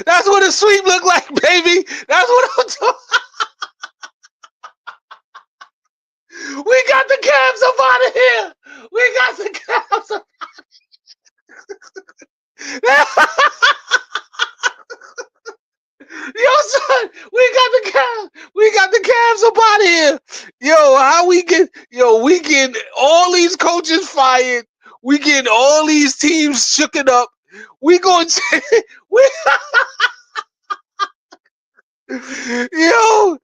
That's what a sweep look like, baby. That's what I'm talking. We got the Cavs up out of here. We got the Cavs up. Yo, son, we got the Cavs. We got the Cavs up out of here. Yo, how we get? Yo, we get all these coaches fired. We get all these teams shooken up. We going to we yo,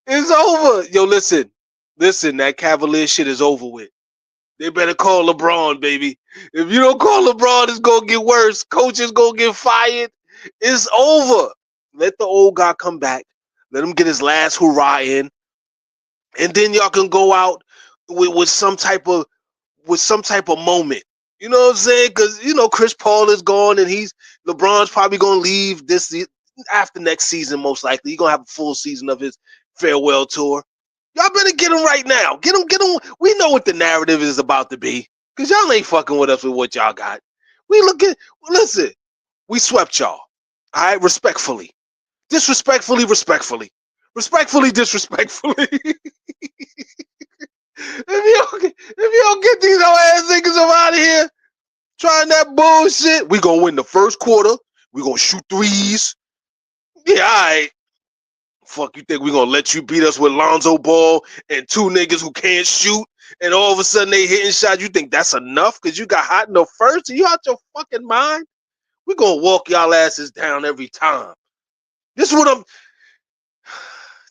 it's over. Yo, listen. That Cavalier shit is over with. They better call LeBron, baby. If you don't call LeBron, it's gonna get worse. Coaches gonna get fired. It's over. Let the old guy come back. Let him get his last hurrah in, and then y'all can go out with some type of moment. You know what I'm saying? Because Chris Paul is gone, and LeBron's probably gonna leave this after next season, most likely. He's gonna have a full season of his farewell tour. Y'all better get him right now. Get him. We know what the narrative is about to be. Because y'all ain't fucking with us with what y'all got. Listen, we swept y'all. All right, respectfully. Disrespectfully, respectfully. Respectfully, disrespectfully. If you don't get these old ass niggas up out of here trying that bullshit, we gonna win the first quarter. We gonna shoot threes. Yeah, all right. Fuck, you think we gonna let you beat us with Lonzo Ball and two niggas who can't shoot, and all of a sudden they hitting shots? You think that's enough because you got hot in the first? Are you out your fucking mind? We gonna walk y'all asses down every time. This is what I'm.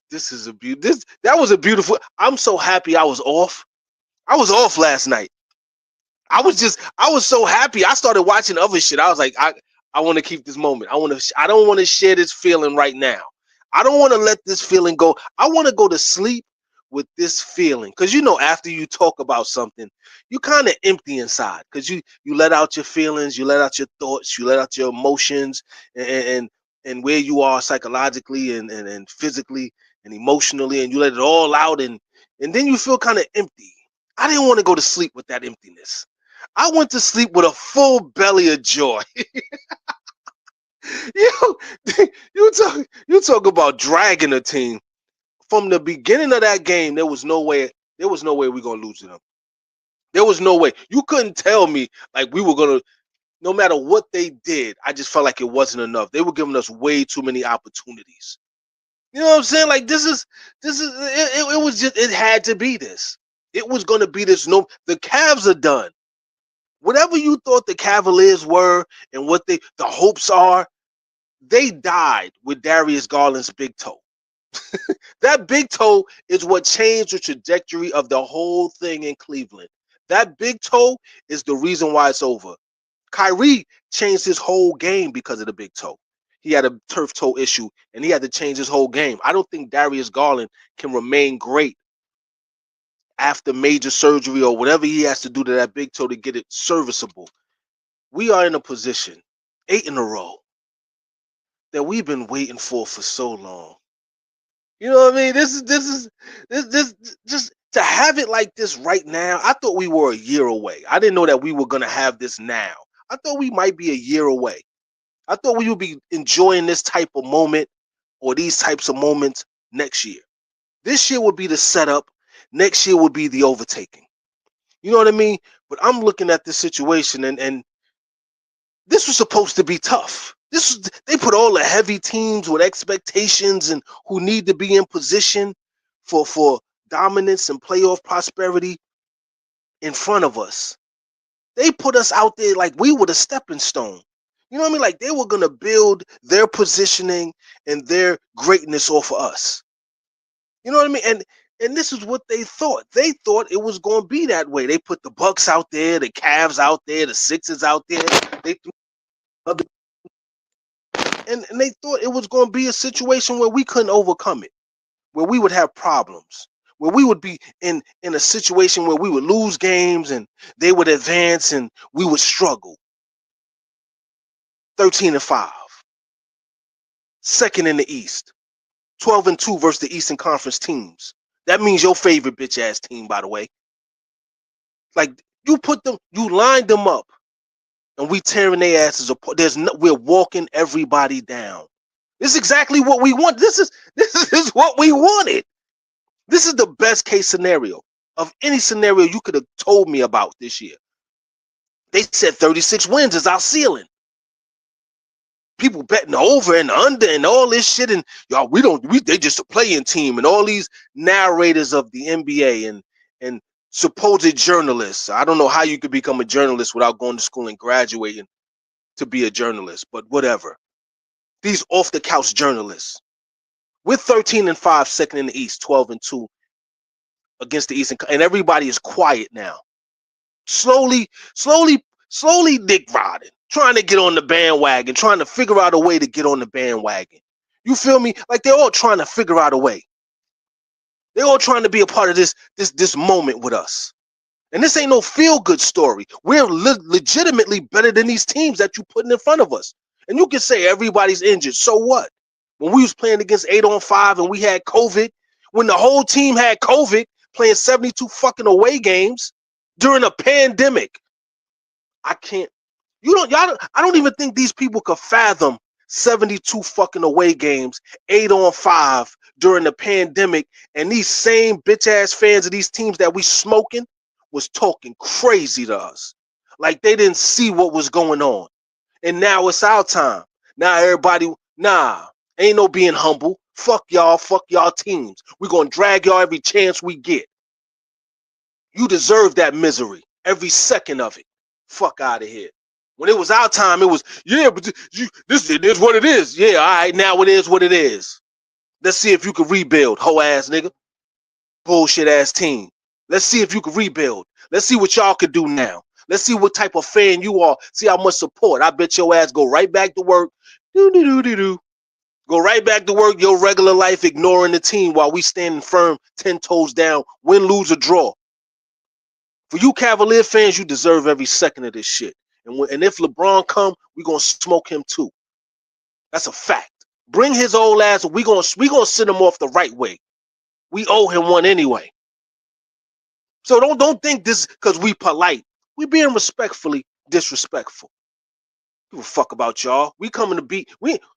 This is a that was a beautiful. I'm so happy I was off. I was off last night. I was so happy. I started watching other shit. I was like, I want to keep this moment. I don't want to share this feeling right now. I don't want to let this feeling go. I want to go to sleep with this feeling. Because after you talk about something, you kind of empty inside. Because you let out your feelings, you let out your thoughts, you let out your emotions, and where you are psychologically and physically and emotionally, and you let it all out, and then you feel kind of empty. I didn't want to go to sleep with that emptiness. I went to sleep with a full belly of joy. you, you talk about dragging a team. From the beginning of that game, there was no way we're gonna lose to them. There was no way. You couldn't tell me like we were gonna. No matter what they did, I just felt like it wasn't enough. They were giving us way too many opportunities. You know what I'm saying? Like it had to be this. It was gonna be this. No, the Cavs are done. Whatever you thought the Cavaliers were and what the hopes are, they died with Darius Garland's big toe. That big toe is what changed the trajectory of the whole thing in Cleveland. That big toe is the reason why it's over. Kyrie changed his whole game because of the big toe. He had a turf toe issue, and he had to change his whole game. I don't think Darius Garland can remain great after major surgery or whatever he has to do to that big toe to get it serviceable. We are in a position, 8 in a row, that we've been waiting for so long. You know what I mean? This just to have it like this right now. I thought we were a year away. I didn't know that we were gonna have this now. I thought we might be a year away. I thought we would be enjoying this type of moment or these types of moments next year. This year would be the setup. Next year would be the overtaking. You know what I mean? But I'm looking at this situation, and this was supposed to be tough. They put all the heavy teams with expectations and who need to be in position for dominance and playoff prosperity in front of us. They put us out there like we were the stepping stone. You know what I mean? Like they were gonna build their positioning and their greatness off of us. You know what I mean? And this is what they thought. They thought it was gonna be that way. They put the Bucks out there, the Cavs out there, the Sixers out there. They threw other and they thought it was going to be a situation where we couldn't overcome it, where we would have problems, where we would be in a situation where we would lose games and they would advance and we would struggle. 13-5, second in the East, 12-2 versus the Eastern Conference teams. That means your favorite bitch ass team, by the way. Like you lined them up and we tearing their asses apart. We're walking everybody down. This is exactly what we want. This is what we wanted. This is the best case scenario of any scenario you could have told me about this year. They said 36 wins is our ceiling. People betting over and under and all this shit, and y'all, they just a playing team, and all these narrators of the NBA and supposed journalists. I don't know how you could become a journalist without going to school and graduating to be a journalist, but whatever. These off the couch journalists. We're 13-5, second in the East, 12-2 against the East, and everybody is quiet now. Slowly dick riding, trying to get on the bandwagon, trying to figure out a way to get on the bandwagon. You feel me? Like they're all trying to figure out a way. They're all trying to be a part of this moment with us. And this ain't no feel-good story. We're legitimately better than these teams that you putting in front of us. And you can say everybody's injured. So what? When we was playing against 8-on-5 and we had COVID, when the whole team had COVID, playing 72 fucking away games during a pandemic. I don't even think these people could fathom 72 fucking away games, 8-on-5 during the pandemic, and these same bitch ass fans of these teams that we smoking was talking crazy to us. Like they didn't see what was going on. And now it's our time. Now everybody, ain't no being humble. Fuck y'all teams. We're gonna drag y'all every chance we get. You deserve that misery, every second of it. Fuck out of here. When it was our time, it was, but this is what it is. Yeah, all right, now it is what it is. Let's see if you can rebuild, hoe ass nigga. Bullshit ass team. Let's see if you can rebuild. Let's see what y'all can do now. Let's see what type of fan you are. See how much support. I bet your ass go right back to work. Go right back to work, your regular life, ignoring the team while we standing firm, 10 toes down, win, lose, or draw. For you Cavalier fans, you deserve every second of this shit. And if LeBron come, we gonna smoke him too. That's a fact. Bring his old ass. We gonna send him off the right way. We owe him one anyway. So don't think this because we polite. We being respectfully disrespectful. Give a fuck about y'all. We coming to beat.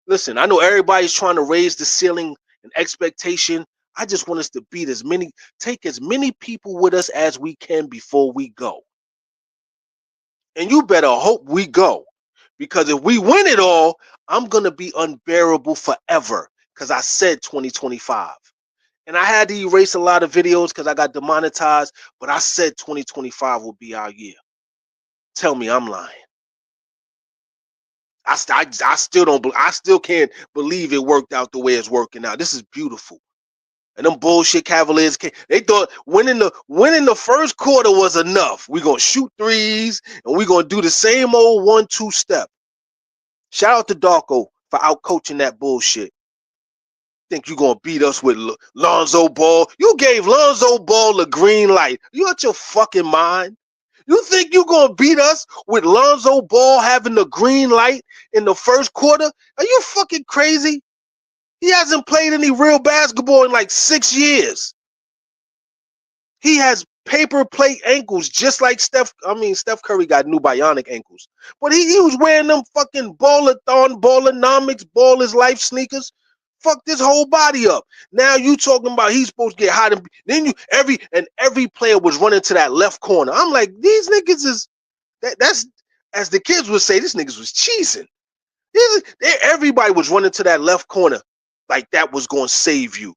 Listen. I know everybody's trying to raise the ceiling and expectation. I just want us to take as many people with us as we can before we go. And you better hope we go. Because if we win it all, I'm going to be unbearable forever. Because I said 2025. And I had to erase a lot of videos because I got demonetized. But I said 2025 will be our year. Tell me I'm lying. I still can't believe it worked out the way it's working out. This is beautiful. And them bullshit Cavaliers they thought winning the first quarter was enough. We're gonna shoot threes and we're gonna do the same old 1-2 step. Shout out to Darko for out coaching that bullshit. Think you gonna beat us with Lonzo Ball? You gave Lonzo Ball the green light. You out your fucking mind? You think you gonna beat us with Lonzo Ball having the green light in the first quarter? Are you fucking crazy? He hasn't played any real basketball in like 6 years. He has paper plate ankles just like Steph. I mean, Steph Curry got new bionic ankles. But he was wearing them fucking ballernomics, ball his life sneakers. Fuck this whole body up. Now you talking about he's supposed to get hot, and then every player was running to that left corner. I'm like, these niggas is that's as the kids would say, these niggas was cheesing. Everybody was running to that left corner like that was going to save you.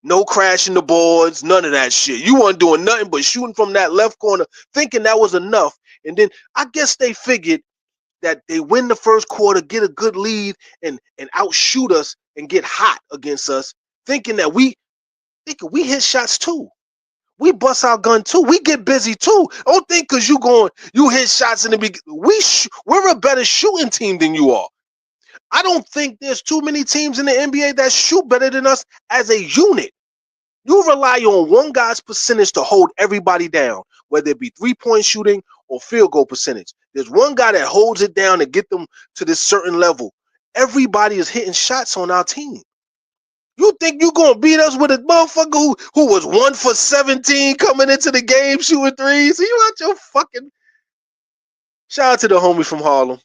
No crashing the boards, none of that shit. You weren't doing nothing but shooting from that left corner, thinking that was enough. And then I guess they figured that they win the first quarter, get a good lead, and outshoot us and get hot against us, thinking that we hit shots too. We bust our gun too. We get busy too. Don't think because you hit shots in the beginning. We're a better shooting team than you are. I don't think there's too many teams in the NBA that shoot better than us as a unit. You rely on one guy's percentage to hold everybody down, whether it be three-point shooting or field goal percentage. There's one guy that holds it down to get them to this certain level. Everybody is hitting shots on our team. You think you're going to beat us with a motherfucker who was 1 for 17 coming into the game shooting threes? So you out your fucking... Shout out to the homie from Harlem.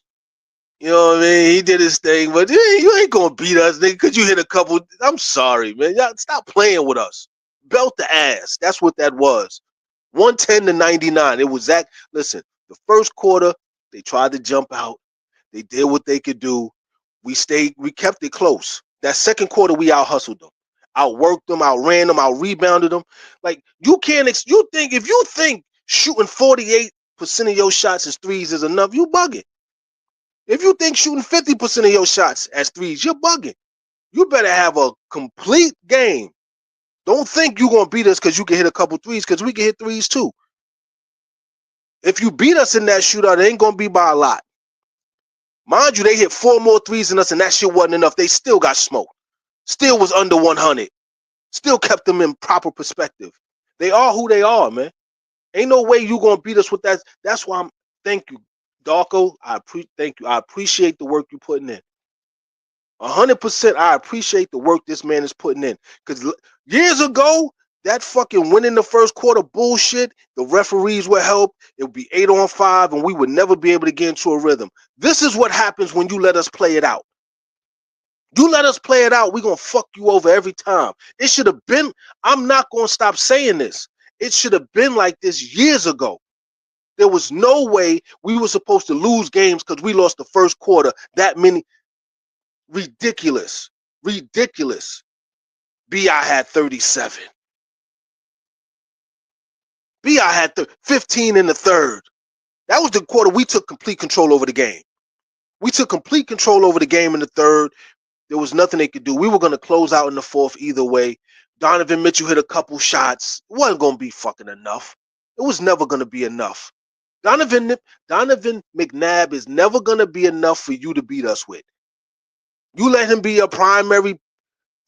You know what I mean? He did his thing, but you ain't gonna beat us, nigga, because you hit a couple. I'm sorry, man. Y'all stop playing with us. Belt the ass. That's what that was. 110-99. It was that. Listen, the first quarter, they tried to jump out. They did what they could do. We kept it close. That second quarter, we out hustled them, outworked them, outran them, out rebounded them. Like you can't. If you think shooting 48% of your shots as threes is enough, you bugging. If you think shooting 50% of your shots as threes, you're bugging. You better have a complete game. Don't think you're gonna beat us because you can hit a couple threes, because we can hit threes too. If you beat us in that shootout, it ain't gonna be by a lot. Mind you, they hit 4 more threes than us, and that shit wasn't enough. They still got smoked. Still was under 100. Still kept them in proper perspective. They are who they are, man. Ain't no way you gonna beat us with that. That's why thank you, Darko. Thank you. I appreciate the work you putting in. 100%. I appreciate the work this man is putting in. Because years ago, that fucking winning the first quarter bullshit, the referees would help. It would be 8-on-5, and we would never be able to get into a rhythm. This is what happens when you let us play it out. You let us play it out, we're going to fuck you over every time. It should have been, I'm not going to stop saying this. It should have been like this years ago. There was no way we were supposed to lose games because we lost the first quarter. That many. Ridiculous. Ridiculous. B.I. had 37. B.I. had 15 in the third. That was the quarter we took complete control over the game. We took complete control over the game in the third. There was nothing they could do. We were going to close out in the fourth either way. Donovan Mitchell hit a couple shots. It wasn't going to be fucking enough. It was never going to be enough. Donovan McNabb is never going to be enough for you to beat us with. You let him be a primary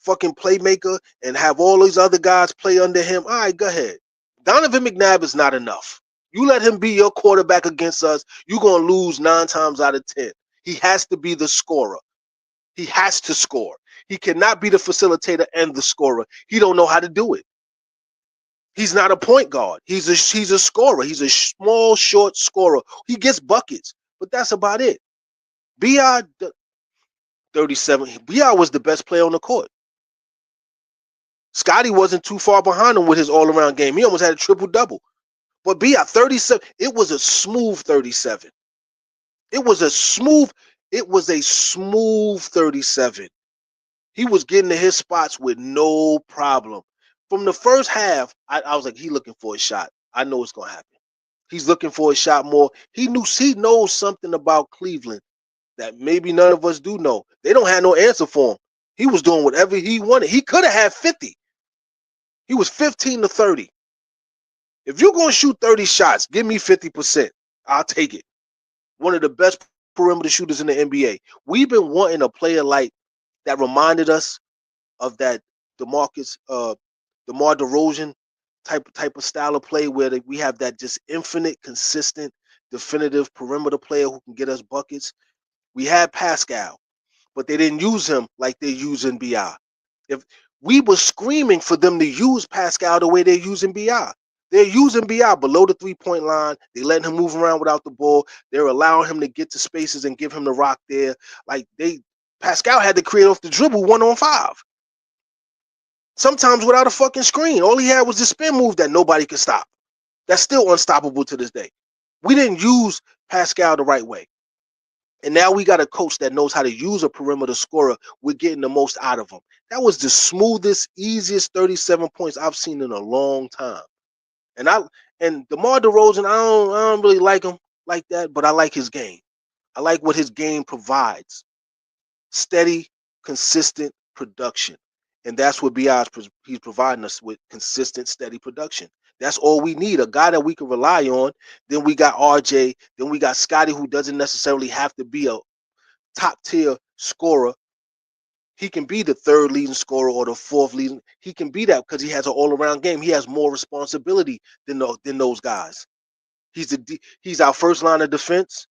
fucking playmaker and have all these other guys play under him. All right, go ahead. Donovan McNabb is not enough. You let him be your quarterback against us, you're going to lose 9 times out of 10. He has to be the scorer. He has to score. He cannot be the facilitator and the scorer. He don't know how to do it. He's not a point guard. He's a scorer. He's a small, short scorer. He gets buckets, but that's about it. B.I. 37. B.I. was the best player on the court. Scotty wasn't too far behind him with his all-around game. He almost had a triple-double. But B.I. 37, it was a smooth 37. It was a smooth 37. He was getting to his spots with no problem. From the first half, I was like, he looking for a shot. I know it's going to happen. He's looking for a shot more. He knows something about Cleveland that maybe none of us do know. They don't have no answer for him. He was doing whatever he wanted. He could have had 50. He was 15 to 30. If you're going to shoot 30 shots, give me 50%. I'll take it. One of the best perimeter shooters in the NBA. We've been wanting a player like that reminded us of that DeMar DeRozan type of style of play where we have that just infinite, consistent, definitive perimeter player who can get us buckets. We had Pascal, but they didn't use him like they're using B.I. If we were screaming for them to use Pascal the way they're using B.I. They're using B.I. below the three-point line. They're letting him move around without the ball. They're allowing him to get to spaces and give him the rock there. Like Pascal had to create off the dribble 1-on-5. Sometimes without a fucking screen. All he had was the spin move that nobody could stop. That's still unstoppable to this day. We didn't use Pascal the right way. And now we got a coach that knows how to use a perimeter scorer. We're getting the most out of him. That was the smoothest, easiest 37 points I've seen in a long time. And DeMar DeRozan, I don't really like him like that, but I like his game. I like what his game provides. Steady, consistent production. And that's what he's providing us with, consistent, steady production. That's all we need, a guy that we can rely on. Then we got RJ. Then we got Scotty, who doesn't necessarily have to be a top-tier scorer. He can be the third leading scorer or the fourth leading. He can be that because he has an all-around game. He has more responsibility than those guys. He's our first line of defense.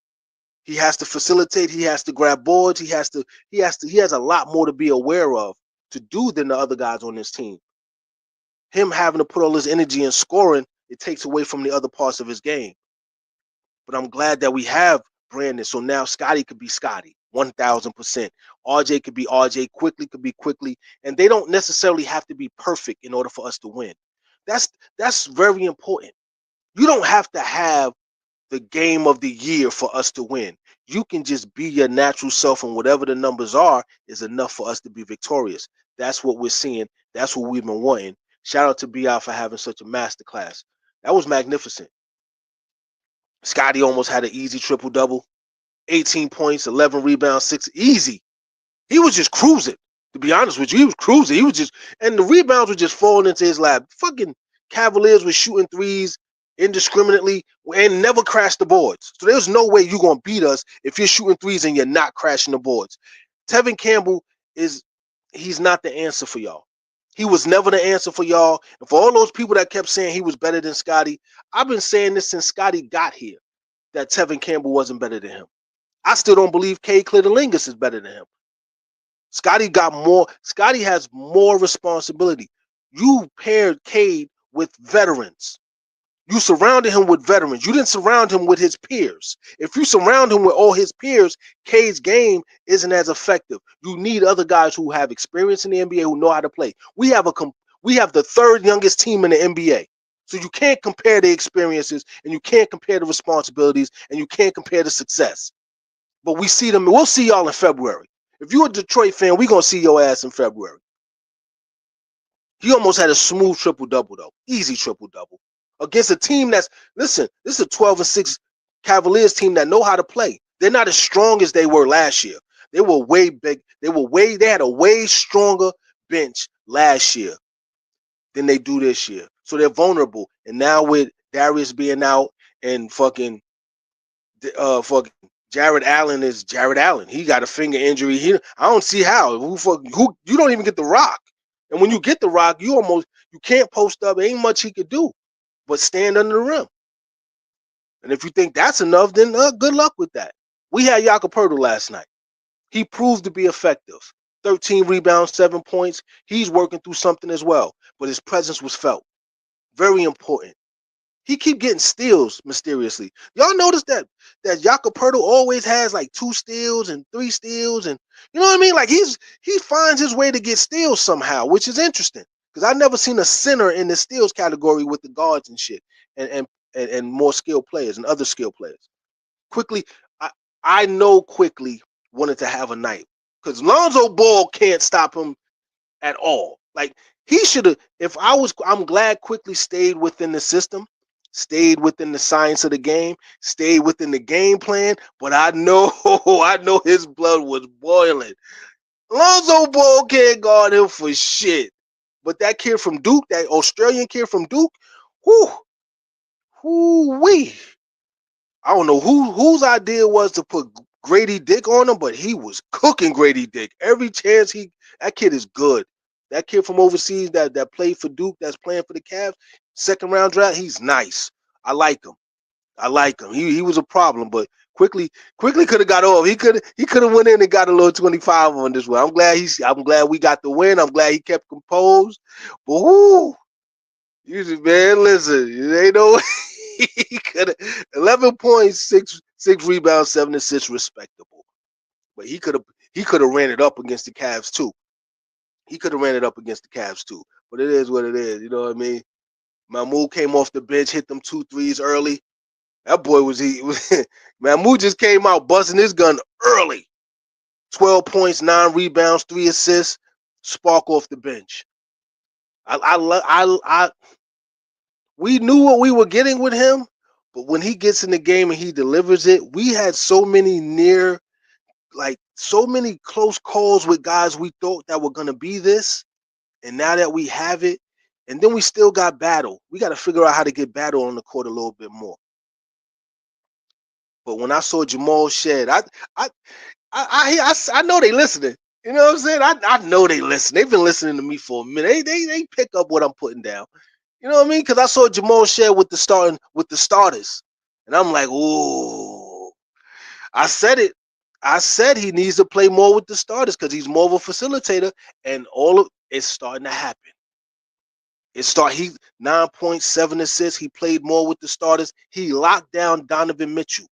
He has to facilitate. He has to grab boards. He has a lot more to be aware of to do than the other guys on this team. Him having to put all his energy in scoring, it takes away from the other parts of his game. But I'm glad that we have Brandon. So now Scotty could be Scotty, 1,000%. RJ could be RJ. Quickly could be Quickly, and they don't necessarily have to be perfect in order for us to win. That's that's very important. You don't have to have the game of the year for us to win. You can just be your natural self, and whatever the numbers are is enough for us to be victorious. That's what we're seeing. That's what we've been wanting. Shout out to BI for having such a masterclass. That was magnificent. Scotty almost had an easy triple double, 18 points, 11 rebounds, 6 easy. He was just cruising. To be honest with you, he was cruising. He was just, and the rebounds were just falling into his lap. Fucking Cavaliers was shooting threes indiscriminately and never crashed the boards. So there's no way you're gonna beat us if you're shooting threes and you're not crashing the boards. Tevin Campbell he's not the answer for y'all. He was never the answer for y'all. And for all those people that kept saying he was better than Scotty, I've been saying this since Scotty got here, that Tevin Campbell wasn't better than him. I still don't believe Cade Clinton-Lingus is better than him. Scotty has more responsibility. You paired Cade with veterans. You surrounded him with veterans. You didn't surround him with his peers. If you surround him with all his peers, Cade's game isn't as effective. You need other guys who have experience in the NBA, who know how to play. We have the third youngest team in the NBA. So you can't compare the experiences, and you can't compare the responsibilities, and you can't compare the success. But we see them. We'll see y'all in February. If you're a Detroit fan, we're going to see your ass in February. He almost had a smooth triple-double, though. Easy triple-double. Against a team listen, this is a 12-6 Cavaliers team that know how to play. They're not as strong as they were last year. They were way big. They had a way stronger bench last year than they do this year. So they're vulnerable. And now with Darius being out and fucking Jared Allen is Jared Allen. He got a finger injury. I don't see how. Who you don't even get the rock. And when you get the rock, you can't post up. Ain't much he could do but stand under the rim. And if you think that's enough, then good luck with that. We had Jakob Poeltl last night. He proved to be effective. 13 rebounds, 7 points. He's working through something as well, but his presence was felt. Very important. He keep getting steals mysteriously. Y'all notice that Jakob Poeltl always has like 2 steals and 3 steals, and you know what I mean? Like he finds his way to get steals somehow, which is interesting because I've never seen a center in the steals category with the guards and shit, and more skilled players and other skilled players. Quickly, I know Quickly wanted to have a night because Lonzo Ball can't stop him at all. Like he should have. I'm glad Quickly stayed within the system, stayed within the science of the game, stayed within the game plan. But I know his blood was boiling. Lonzo Ball can't guard him for shit. But that kid from Duke, that Australian kid from Duke, whoo-wee. I don't know whose idea was to put Grady Dick on him, but he was cooking Grady Dick. Every chance that kid is good. That kid from overseas that played for Duke, that's playing for the Cavs, second round draft, he's nice. I like him. He was a problem, but quickly could have got off. He could have went in and got a little 25 on this one. I'm glad we got the win. I'm glad he kept composed. But whoo, man, listen, they know he could have 11 points, six rebounds, 7 assists, respectable. But he could have ran it up against the Cavs too. But it is what it is. You know what I mean? Mahmoud came off the bench, hit them 2 threes early. That boy Mahmoud just came out busting his gun early. 12 points, 9 rebounds, 3 assists, spark off the bench. We knew what we were getting with him, but when he gets in the game and he delivers it, we had so many so many close calls with guys we thought that were going to be this, and now that we have it, and then we still got battle. We got to figure out how to get battle on the court a little bit more. But when I saw Jamal Shed, I know they listening. You know what I'm saying? I know they listen. They've been listening to me for a minute. They pick up what I'm putting down. You know what I mean? Because I saw Jamal Shed with the starters, and I'm like, ooh. I said it. I said he needs to play more with the starters because he's more of a facilitator, and all of it's starting to happen. He 9.7 assists. He played more with the starters. He locked down Donovan Mitchell.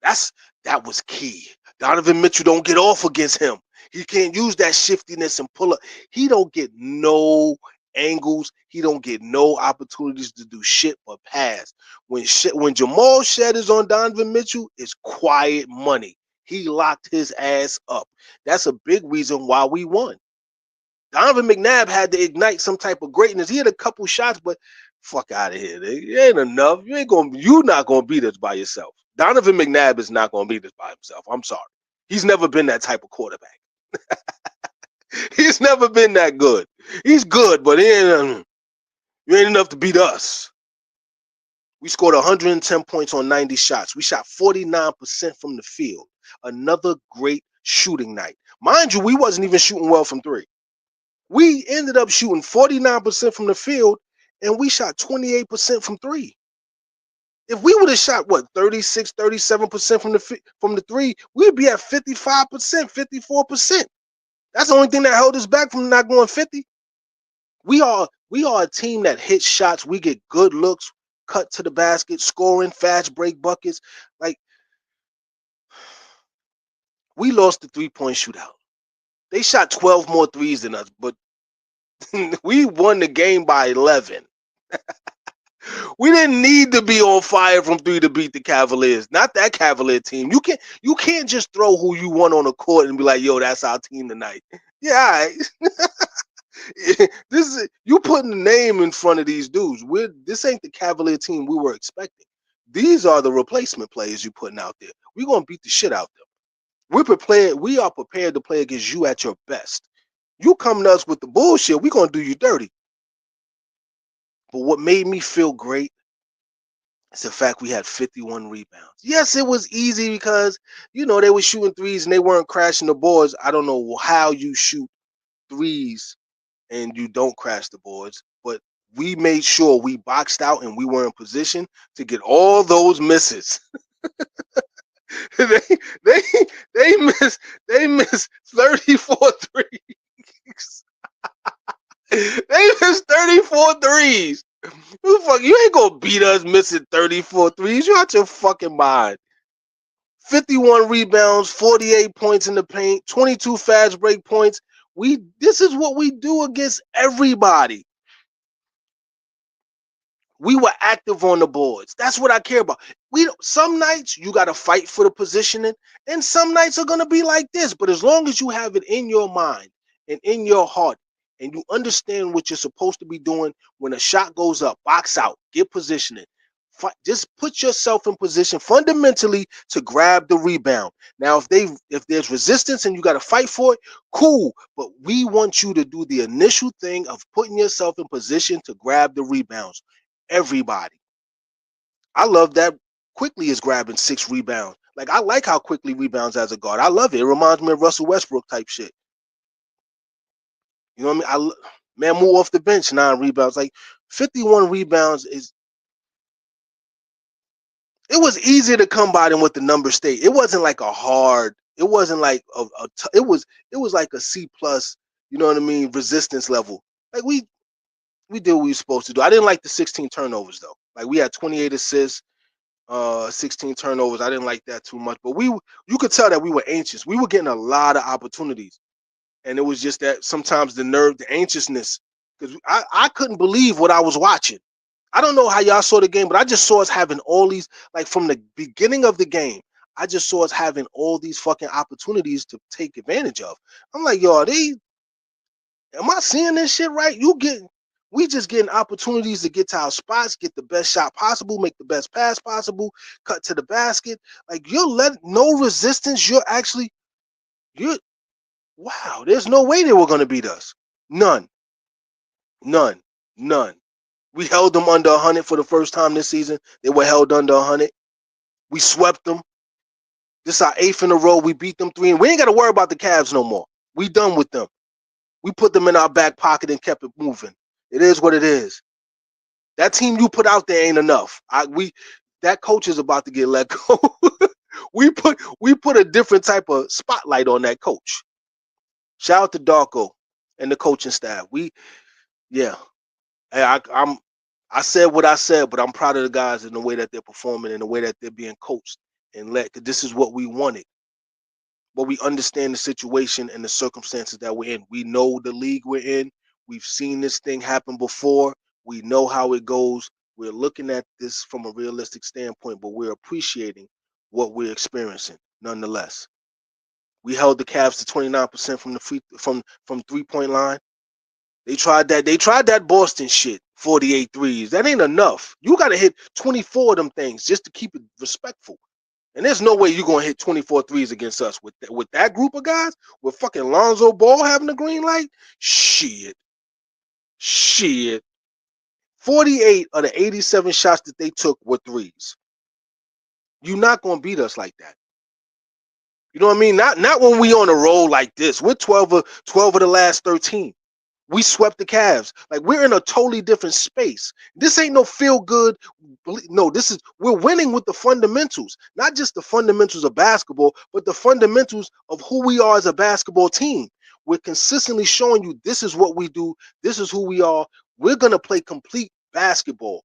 That was key. Donovan Mitchell don't get off against him. He can't use that shiftiness and pull up. He don't get no angles. He don't get no opportunities to do shit but pass. When Jamal Shed is on Donovan Mitchell, it's quiet money. He locked his ass up. That's a big reason why we won. Donovan McNabb had to ignite some type of greatness. He had a couple shots, but fuck out of here. It ain't enough. You're not gonna beat us by yourself. Donovan McNabb is not gonna beat us by himself. I'm sorry. He's never been that type of quarterback. He's never been that good. He's good, but he ain't enough to beat us. We scored 110 points on 90 shots. We shot 49% from the field. Another great shooting night. Mind you, we wasn't even shooting well from three. We ended up shooting 49% from the field, and we shot 28% from three. If we would have shot, 36, 37% from the three, we'd be at 55%, 54%. That's the only thing that held us back from not going 50. We are a team that hits shots. We get good looks, cut to the basket, scoring, fast break buckets. Like, we lost the 3-point shootout. They shot 12 more threes than us, but we won the game by 11. We didn't need to be on fire from three to beat the Cavaliers. Not that Cavalier team. You can't just throw who you want on the court and be like, yo, that's our team tonight. Yeah, all right. You putting the name in front of these dudes. This ain't the Cavalier team we were expecting. These are the replacement players you putting out there. We're gonna beat the shit out them. We are prepared to play against you at your best. You come to us with the bullshit, we're gonna do you dirty. But what made me feel great is the fact we had 51 rebounds. Yes, it was easy because, they were shooting threes and they weren't crashing the boards. I don't know how you shoot threes and you don't crash the boards, but we made sure we boxed out and we were in position to get all those misses. they missed 34 threes. They missed 34 threes. You ain't gonna beat us missing 34 threes. You out your fucking mind. 51 rebounds, 48 points in the paint, 22 fast break points. This is what we do against everybody. We were active on the boards. That's what I care about. Some nights you got to fight for the positioning, and some nights are going to be like this. But as long as you have it in your mind and in your heart, and you understand what you're supposed to be doing when a shot goes up, box out, get positioning. Just put yourself in position fundamentally to grab the rebound. Now, if there's resistance and you got to fight for it, cool. But we want you to do the initial thing of putting yourself in position to grab the rebounds. Everybody. I love that Quickly is grabbing 6 rebounds. Like, I like how Quickly rebounds as a guard. I love it. It reminds me of Russell Westbrook type shit. You know what I mean? Man, move off the bench, 9 rebounds. Like, 51 rebounds it was easier to come by than what the numbers state. It wasn't like it wasn't like it was like a C plus, you know what I mean, resistance level. Like, we did what we were supposed to do. I didn't like the 16 turnovers though. Like, we had 28 assists, 16 turnovers. I didn't like that too much. But you could tell that we were anxious. We were getting a lot of opportunities. And it was just that sometimes the anxiousness, because I couldn't believe what I was watching. I don't know how y'all saw the game, but I just saw us having all these, like, from the beginning of the game, I just saw us having all these fucking opportunities to take advantage of. I'm like, yo, am I seeing this shit right? We just getting opportunities to get to our spots, get the best shot possible, make the best pass possible, cut to the basket. Like, no resistance. Wow, there's no way they were going to beat us. None. We held them under 100 for the first time this season. They were held under 100. We swept them. This is our 8th in a row. We beat them 3, and we ain't got to worry about the Cavs no more. We done with them. We put them in our back pocket and kept it moving. It is what it is. That team you put out there ain't enough. That coach is about to get let go. we put a different type of spotlight on that coach. Shout out to Darko and the coaching staff. Hey, I said what I said, but I'm proud of the guys in the way that they're performing and the way that they're being coached and let. Cause this is what we wanted. But we understand the situation and the circumstances that we're in. We know the league we're in. We've seen this thing happen before. We know how it goes. We're looking at this from a realistic standpoint, but we're appreciating what we're experiencing nonetheless. We held the Cavs to 29% from the from 3-point line. They tried that. They tried that Boston shit, 48 threes. That ain't enough. You got to hit 24 of them things just to keep it respectful. And there's no way you're going to hit 24 threes against us with that group of guys, with fucking Lonzo Ball having the green light. Shit. Shit. 48 of the 87 shots that they took were threes. You're not going to beat us like that. You know what I mean? Not when we on a roll like this. We're 12 of the last 13. We swept the Cavs. Like, we're in a totally different space. This ain't no feel good. No, we're winning with the fundamentals, not just the fundamentals of basketball, but the fundamentals of who we are as a basketball team. We're consistently showing you this is what we do. This is who we are. We're going to play complete basketball.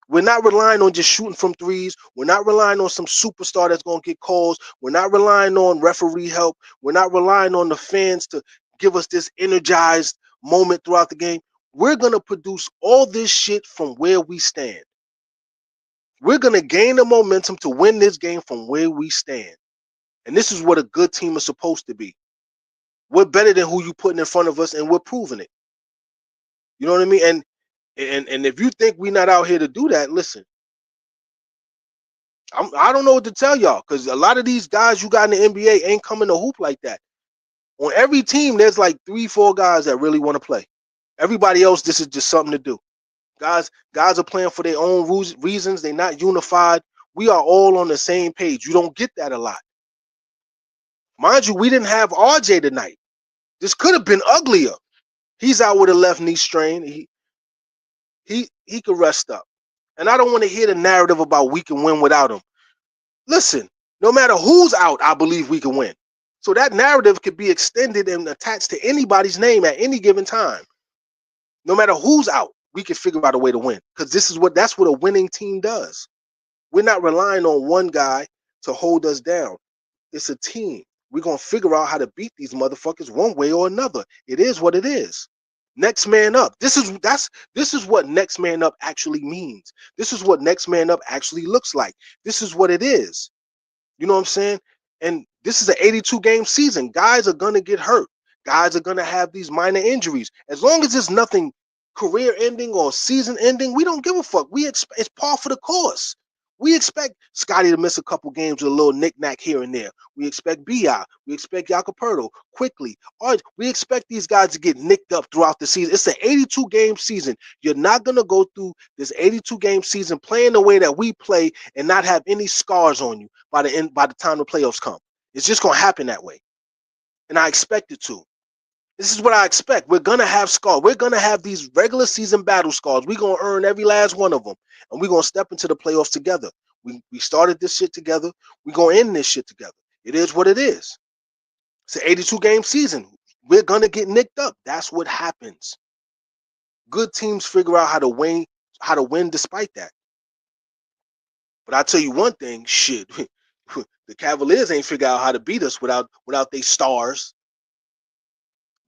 We're not relying on just shooting from threes. We're not relying on some superstar that's going to get calls. We're not relying on referee help. We're not relying on the fans to give us this energized moment throughout the game. We're going to produce all this shit from where we stand. We're going to gain the momentum to win this game from where we stand. And this is what a good team is supposed to be. We're better than who you putting in front of us, and we're proving it. You know what I mean? And if you think we're not out here to do that, listen, I don't know what to tell y'all, because a lot of these guys you got in the NBA ain't coming to hoop like that. On every team, there's like 3-4 guys that really want to play. Everybody else, this is just something to do. Guys are playing for their own reasons. They're not unified. We are all on the same page. You don't get that a lot. Mind you, we didn't have RJ tonight. This could have been uglier. He's out with a left knee strain. He could rest up. And I don't want to hear the narrative about we can win without him. Listen, no matter who's out, I believe we can win. So that narrative could be extended and attached to anybody's name at any given time. No matter who's out, we can figure out a way to win. Because that's what a winning team does. We're not relying on one guy to hold us down. It's a team. We're gonna figure out how to beat these motherfuckers one way or another. It is what it is. Next man up. This is what next man up actually means. This is what next man up actually looks like. This is what it is. You know what I'm saying? And this is an 82 game season. Guys are gonna get hurt. Guys are gonna have these minor injuries. As long as it's nothing career ending or season ending, we don't give a fuck. It's par for the course. We expect Scotty to miss a couple games with a little knick-knack here and there. We expect B.I. We expect Jacoperto quickly. We expect these guys to get nicked up throughout the season. It's an 82 game season. You're not going to go through this 82 game season playing the way that we play and not have any scars on you by the time the playoffs come. It's just going to happen that way. And I expect it to. This is what I expect. We're going to have scars. We're going to have these regular season battle scars. We're going to earn every last one of them. And we're going to step into the playoffs together. We started this shit together. We're going to end this shit together. It is what it is. It's an 82 game season. We're going to get nicked up. That's what happens. Good teams figure out how to win despite that. But I'll tell you one thing, shit. The Cavaliers ain't figure out how to beat us without their stars.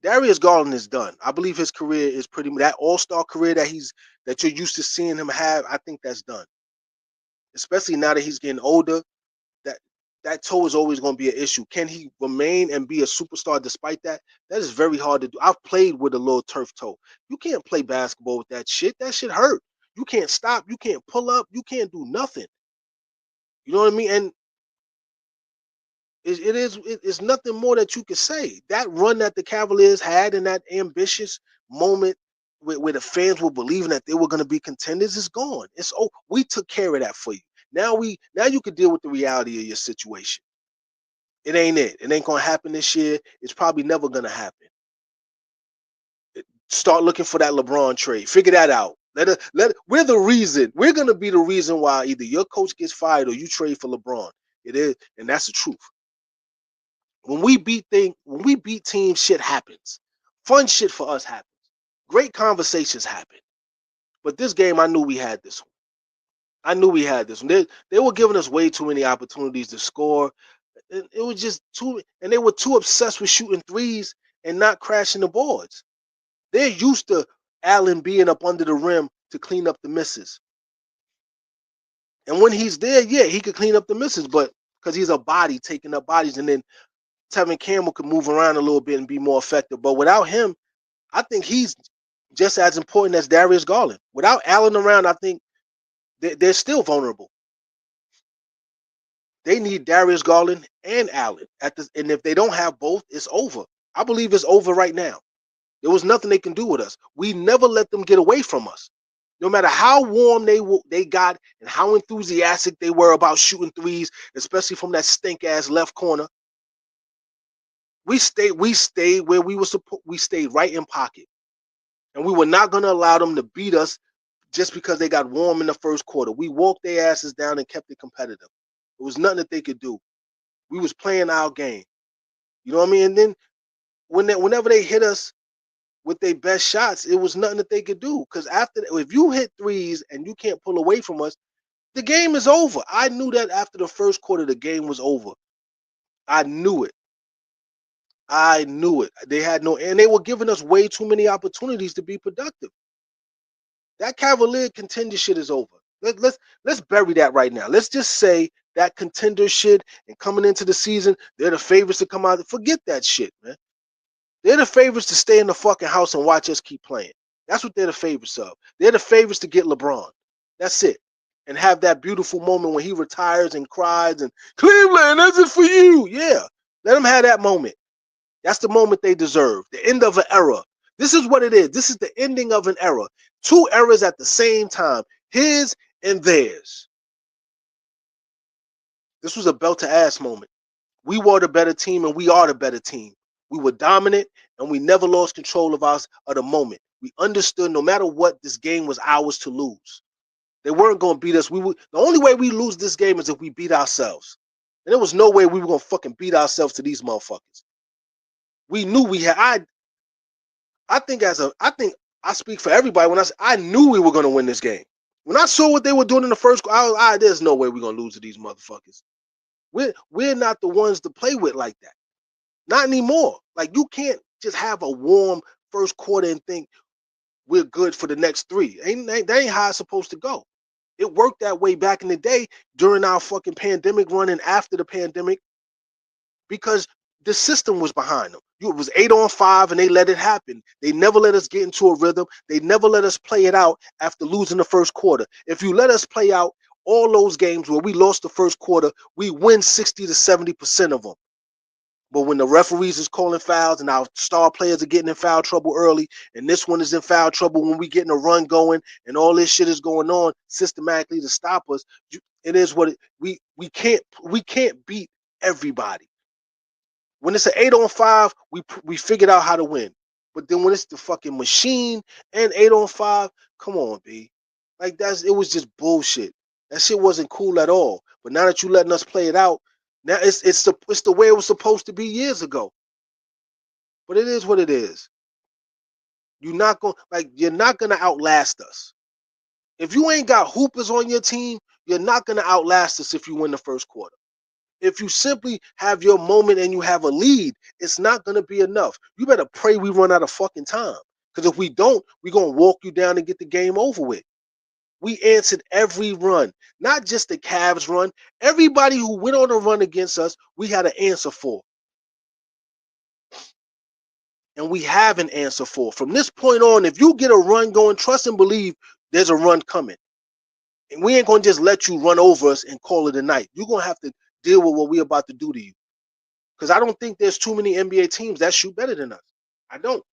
Darius Garland is done. I believe his career is pretty much that all-star career that you're used to seeing him have. I think that's done. Especially now that he's getting older, that toe is always going to be an issue. Can he remain and be a superstar despite that? That is very hard to do. I've played with a little turf toe. You can't play basketball with that shit. That shit hurt. You can't stop. You can't pull up. You can't do nothing. You know what I mean? And it's nothing more that you can say. That run that the Cavaliers had in that ambitious moment where the fans were believing that they were going to be contenders is gone. We took care of that for you. Now you can deal with the reality of your situation. It ain't it. It ain't gonna happen this year. It's probably never gonna happen. Start looking for that LeBron trade. Figure that out. We're the reason. We're gonna be the reason why either your coach gets fired or you trade for LeBron. It is, and that's the truth. When we beat teams, shit happens. Fun shit for us happens. Great conversations happen. But this game, I knew we had this one. I knew we had this one. They were giving us way too many opportunities to score. It was just too, and they were too obsessed with shooting threes and not crashing the boards. They're used to Allen being up under the rim to clean up the misses. And when he's there, yeah, he could clean up the misses, but because he's a body taking up bodies, and then Tevin Campbell could move around a little bit and be more effective. But without him, I think he's just as important as Darius Garland. Without Allen around, I think they're still vulnerable. They need Darius Garland and Allen and if they don't have both, it's over. I believe it's over right now. There was nothing they can do with us. We never let them get away from us. No matter how warm they got and how enthusiastic they were about shooting threes, especially from that stink ass left corner, we stayed where we were supposed. We stayed right in pocket, and we were not going to allow them to beat us just because they got warm in the first quarter. We walked their asses down and kept it competitive. There was nothing that they could do. We was playing our game. You know what I mean? And then whenever they hit us with their best shots, it was nothing that they could do. Because if you hit threes and you can't pull away from us, the game is over. I knew that after the first quarter, the game was over. I knew it. I knew it. And they were giving us way too many opportunities to be productive. That Cavalier contender shit is over. Let's bury that right now. Let's just say that contender shit and coming into the season, they're the favorites to come out. Forget that shit, man. They're the favorites to stay in the fucking house and watch us keep playing. That's what they're the favorites of. They're the favorites to get LeBron. That's it. And have that beautiful moment when he retires and cries and Cleveland, that's it for you. Yeah. Let them have that moment. That's the moment they deserve. The end of an era. This is what it is. This is the ending of an era. Two eras at the same time. His and theirs. This was a belt to ass moment. We were the better team and we are the better team. We were dominant and we never lost control of the moment. We understood no matter what, this game was ours to lose. They weren't going to beat us. The only way we lose this game is if we beat ourselves. And there was no way we were going to fucking beat ourselves to these motherfuckers. We knew we had. I think I speak for everybody when I knew we were going to win this game. When I saw what they were doing in the first, there's no way we're going to lose to these motherfuckers. We're not the ones to play with like that. Not anymore. Like, you can't just have a warm first quarter and think we're good for the next three. That ain't how it's supposed to go. It worked that way back in the day during our fucking pandemic run and after the pandemic because the system was behind them. It was 8-on-5 and they let it happen. They never let us get into a rhythm. They never let us play it out after losing the first quarter. If you let us play out all those games where we lost the first quarter, we win 60 to 70% of them. But when the referees is calling fouls and our star players are getting in foul trouble early, and this one is in foul trouble when we getting a run going, and all this shit is going on systematically to stop us, it is what we can't beat everybody. When it's an 8-on-5, we figured out how to win. But then when it's the fucking machine and 8-on-5, come on, B. Like it was just bullshit. That shit wasn't cool at all. But now that you letting us play it out, now it's the way it was supposed to be years ago. But it is what it is. You're not gonna outlast us. If you ain't got hoopers on your team, you're not gonna outlast us if you win the first quarter. If you simply have your moment and you have a lead, it's not gonna be enough. You better pray we run out of fucking time. Because if we don't, we're gonna walk you down and get the game over with. We answered every run, not just the Cavs run. Everybody who went on a run against us, we had an answer for. And we have an answer for. From this point on, if you get a run going, trust and believe there's a run coming. And we ain't going to just let you run over us and call it a night. You're going to have to deal with what we're about to do to you. Because I don't think there's too many NBA teams that shoot better than us. I don't.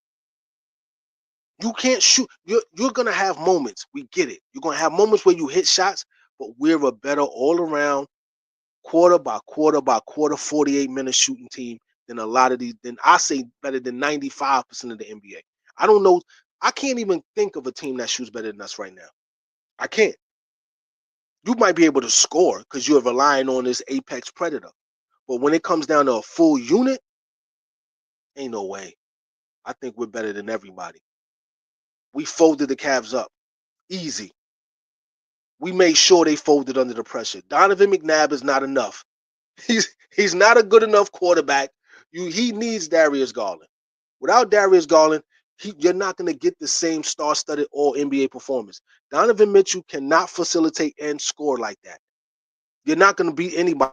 You can't shoot. You're going to have moments. We get it. You're going to have moments where you hit shots, but we're a better all-around, quarter by quarter by quarter, 48-minute shooting team than a lot of these. Then I say better than 95% of the NBA. I don't know. I can't even think of a team that shoots better than us right now. I can't. You might be able to score because you're relying on this apex predator. But when it comes down to a full unit, ain't no way. I think we're better than everybody. We folded the Cavs up. Easy. We made sure they folded under the pressure. Donovan McNabb is not enough. He's not a good enough quarterback. He needs Darius Garland. Without Darius Garland, you're not going to get the same star-studded All-NBA performance. Donovan Mitchell cannot facilitate and score like that. You're not going to beat anybody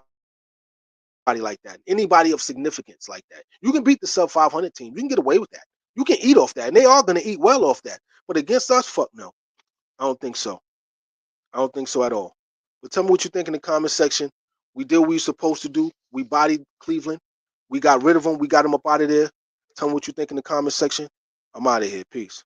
like that, anybody of significance like that. You can beat the sub-500 team. You can get away with that. You can eat off that, and they are going to eat well off that. But against us, fuck no. I don't think so. I don't think so at all. But tell me what you think in the comment section. We did what we were supposed to do. We bodied Cleveland. We got rid of them. We got them up out of there. Tell me what you think in the comment section. I'm out of here. Peace.